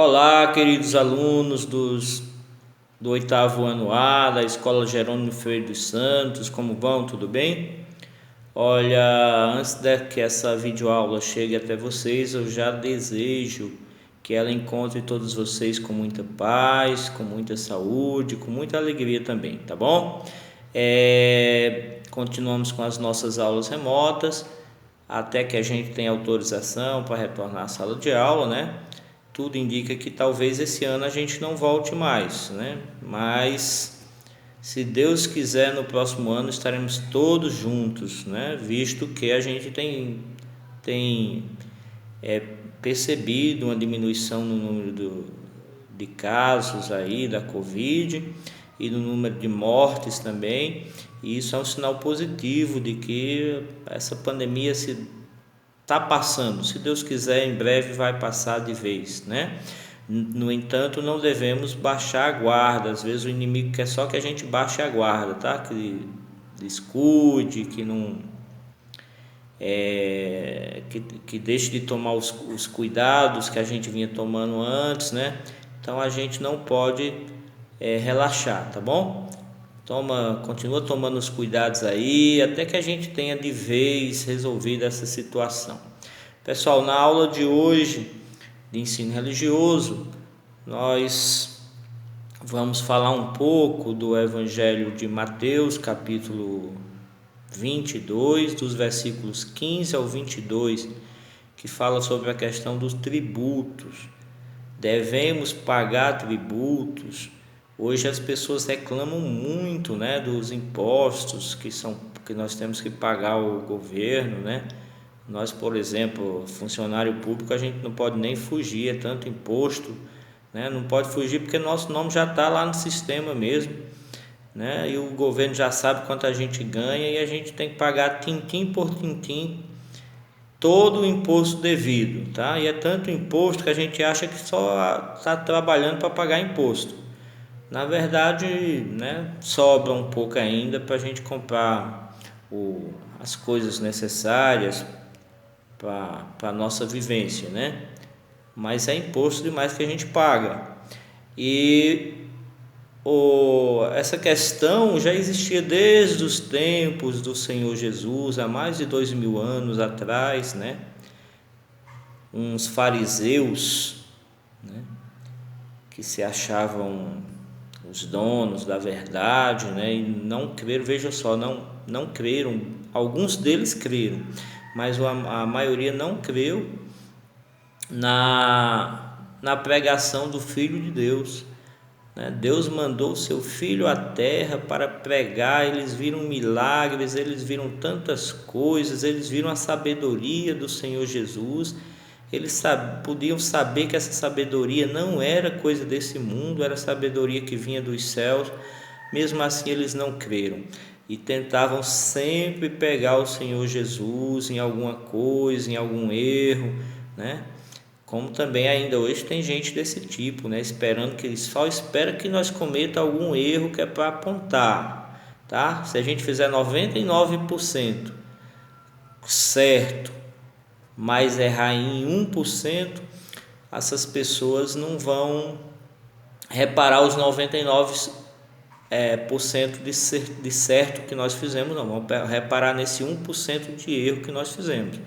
Olá, queridos alunos do oitavo ano A da Escola Jerônimo Freire dos Santos, como vão? Tudo bem? Olha, antes de que essa videoaula chegue até vocês, eu já desejo que ela encontre todos vocês com muita paz, com muita saúde, com muita alegria também, tá bom? Continuamos com as nossas aulas remotas, até que a gente tenha autorização para retornar à sala de aula, né? Tudo indica que talvez esse ano a gente não volte mais, né? Mas se Deus quiser, no próximo ano estaremos todos juntos, né? Visto que a gente tem percebido uma diminuição no número de casos aí da Covid e no número de mortes também. E isso é um sinal positivo de que essa pandemia está passando. Se Deus quiser, em breve vai passar de vez, né? No entanto, não devemos baixar a guarda. Às vezes o inimigo quer só que a gente baixe a guarda, tá? Que descuide, que não que deixe de tomar os cuidados que a gente vinha tomando antes, né? Então a gente não pode relaxar, tá bom? Continua tomando os cuidados aí, até que a gente tenha de vez resolvido essa situação. Pessoal, na aula de hoje de ensino religioso, nós vamos falar um pouco do Evangelho de Mateus, capítulo 22, dos versículos 15 ao 22, que fala sobre a questão dos tributos. Devemos pagar tributos. Hoje as pessoas reclamam muito, né, dos impostos que nós temos que pagar ao governo, né? Nós, por exemplo, funcionário público, a gente não pode nem fugir, é tanto imposto, né? Não pode fugir porque nosso nome já está lá no sistema mesmo, né? E o governo já sabe quanto a gente ganha e a gente tem que pagar tintim por tintim todo o imposto devido, tá? E é tanto imposto que a gente acha que só está trabalhando para pagar imposto. Na verdade, né, sobra um pouco ainda para a gente comprar as coisas necessárias para a nossa vivência, né? Mas é imposto demais que a gente paga. E essa questão já existia desde os tempos do Senhor Jesus, há mais de 2000 anos atrás, né? Uns fariseus, né, que se achavam os donos da verdade, né, e não creram, veja só, não creram, alguns deles creram, mas a maioria não creu na pregação do Filho de Deus, né? Deus mandou o seu Filho à terra para pregar, eles viram milagres, eles viram tantas coisas, eles viram a sabedoria do Senhor Jesus. Eles podiam saber que essa sabedoria não era coisa desse mundo, era sabedoria que vinha dos céus. Mesmo assim eles não creram e tentavam sempre pegar o Senhor Jesus em alguma coisa, em algum erro, né? Como também ainda hoje tem gente desse tipo, né? Só espera que nós cometa algum erro que é para apontar, tá? Se a gente fizer 99% certo, mas errar em 1%, essas pessoas não vão reparar os 99% de certo que nós fizemos, não vão reparar nesse 1% de erro que nós fizemos.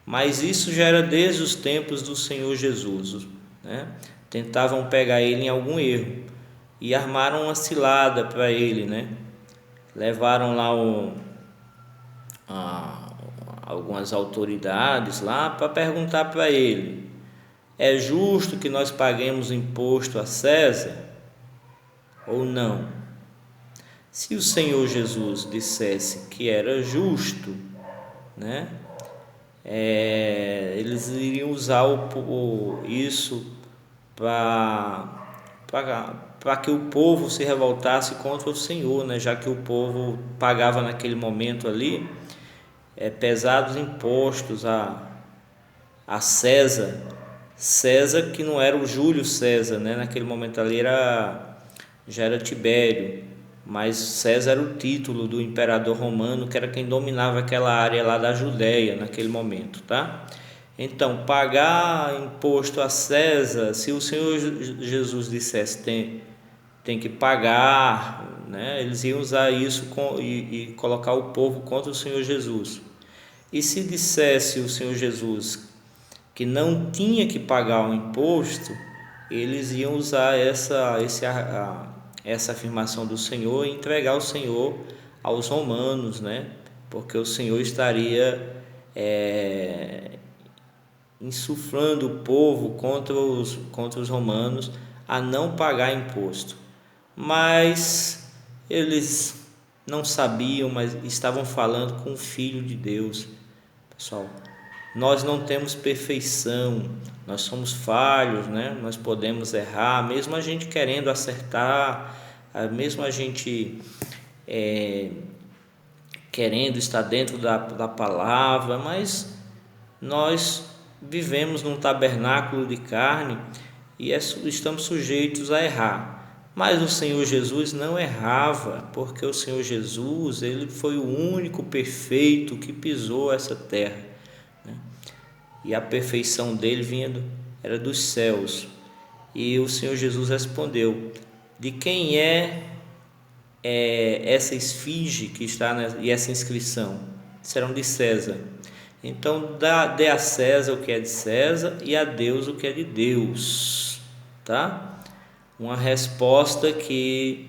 Mas isso já era desde os tempos do Senhor Jesus, né? Tentavam pegar ele em algum erro e armaram uma cilada para ele, né? Levaram lá algumas autoridades lá para perguntar para ele: é justo que nós paguemos imposto a César ou não? Se o Senhor Jesus dissesse que era justo, né? Eles iriam usar isso para que o povo se revoltasse contra o Senhor, né? Já que o povo pagava naquele momento ali pesados impostos a César. César, que não era o Júlio César, né? Naquele momento ali já era Tibério, mas César era o título do imperador romano, que era quem dominava aquela área lá da Judéia naquele momento, tá? Então, pagar imposto a César, se o Senhor Jesus dissesse tem que pagar, né? Eles iam usar isso e colocar o povo contra o Senhor Jesus. E se dissesse o Senhor Jesus que não tinha que pagar o imposto, eles iam usar essa afirmação do Senhor e entregar o Senhor aos romanos, né? Porque o Senhor estaria insuflando o povo contra os romanos a não pagar imposto. Mas eles não sabiam, mas estavam falando com o Filho de Deus. Pessoal, nós não temos perfeição, nós somos falhos, né? Nós podemos errar, mesmo a gente querendo acertar, mesmo a gente querendo estar dentro da palavra, mas nós vivemos num tabernáculo de carne e estamos sujeitos a errar. Mas o Senhor Jesus não errava, porque o Senhor Jesus, ele foi o único perfeito que pisou essa terra, né? E a perfeição dele era dos céus. E o Senhor Jesus respondeu: de quem é essa esfinge que está e essa inscrição? Serão de César. Então dê a César o que é de César e a Deus o que é de Deus, tá? Uma resposta que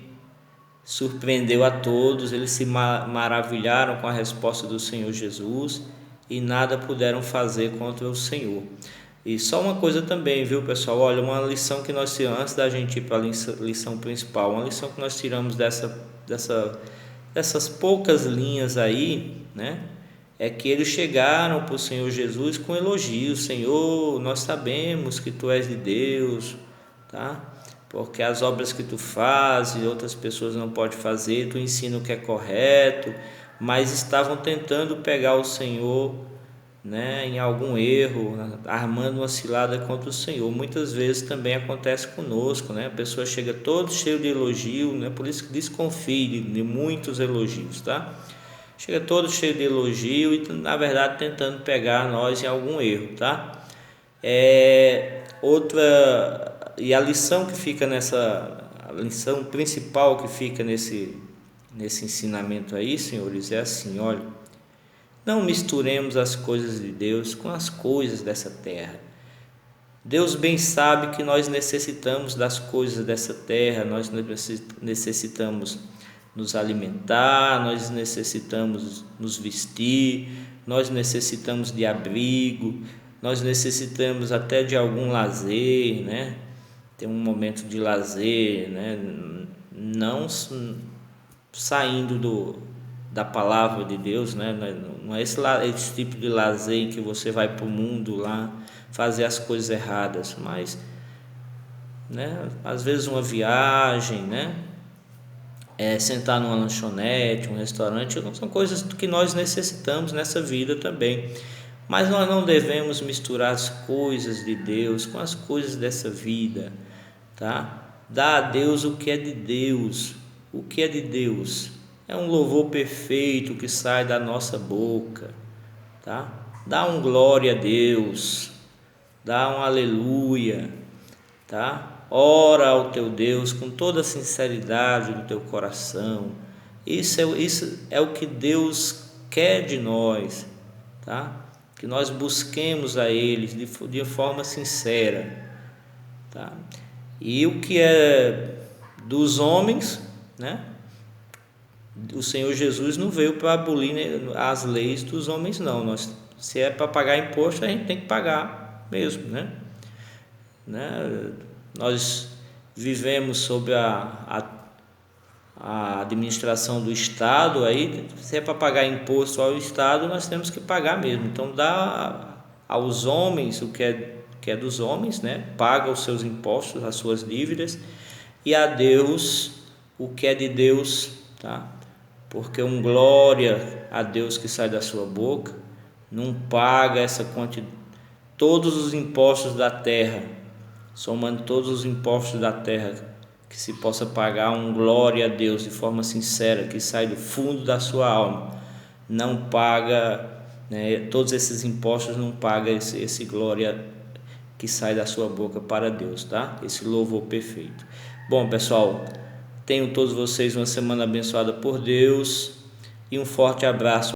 surpreendeu a todos. Eles se maravilharam com a resposta do Senhor Jesus e nada puderam fazer contra o Senhor. E só uma coisa também, viu, pessoal? Olha, uma lição que nós tiramos, antes da gente ir para a lição principal, uma lição que nós tiramos dessas poucas linhas aí, né? É que eles chegaram para o Senhor Jesus com elogios: Senhor, nós sabemos que Tu és de Deus, tá? Porque as obras que Tu fazes, outras pessoas não podem fazer, Tu ensina o que é correto, mas estavam tentando pegar o Senhor, né, em algum erro, armando uma cilada contra o Senhor. Muitas vezes também acontece conosco, né? A pessoa chega todo cheio de elogio, né? Por isso que desconfie de muitos elogios, tá? Chega todo cheio de elogio e na verdade tentando pegar nós em algum erro, tá? E a lição que fica a lição principal que fica nesse ensinamento aí, senhores, é assim: olha, não misturemos as coisas de Deus com as coisas dessa terra. Deus bem sabe que nós necessitamos das coisas dessa terra, nós necessitamos nos alimentar, nós necessitamos nos vestir, nós necessitamos de abrigo, nós necessitamos até de algum lazer, né? Ter um momento de lazer, né? Não saindo da palavra de Deus, né? Não é esse tipo de lazer em que você vai para o mundo lá fazer as coisas erradas, mas, né? Às vezes uma viagem, né? Sentar numa lanchonete, um restaurante, são coisas que nós necessitamos nessa vida também. Mas nós não devemos misturar as coisas de Deus com as coisas dessa vida, tá? Dá a Deus o que é de Deus. O que é de Deus é um louvor perfeito que sai da nossa boca, tá? Dá um glória a Deus, dá um aleluia, tá? Ora ao teu Deus com toda a sinceridade do teu coração. Isso é o que Deus quer de nós, tá? Que nós busquemos a Ele de forma sincera, tá? E o que é dos homens, né? O Senhor Jesus não veio para abolir as leis dos homens, não. Se é para pagar imposto, a gente tem que pagar mesmo, né? Nós vivemos sob a administração do Estado, aí se é para pagar imposto ao Estado, nós temos que pagar mesmo. Então dá aos homens o que é dos homens, né? Paga os seus impostos, as suas dívidas, e a Deus o que é de Deus, tá? Porque glória a Deus que sai da sua boca não paga essa quantidade, todos os impostos da terra, somando todos os impostos da terra que se possa pagar, glória a Deus de forma sincera, que sai do fundo da sua alma, não paga né? Todos esses impostos não pagam esse glória que sai da sua boca para Deus, tá? Esse louvor perfeito. Bom, pessoal, tenham todos vocês uma semana abençoada por Deus e um forte abraço.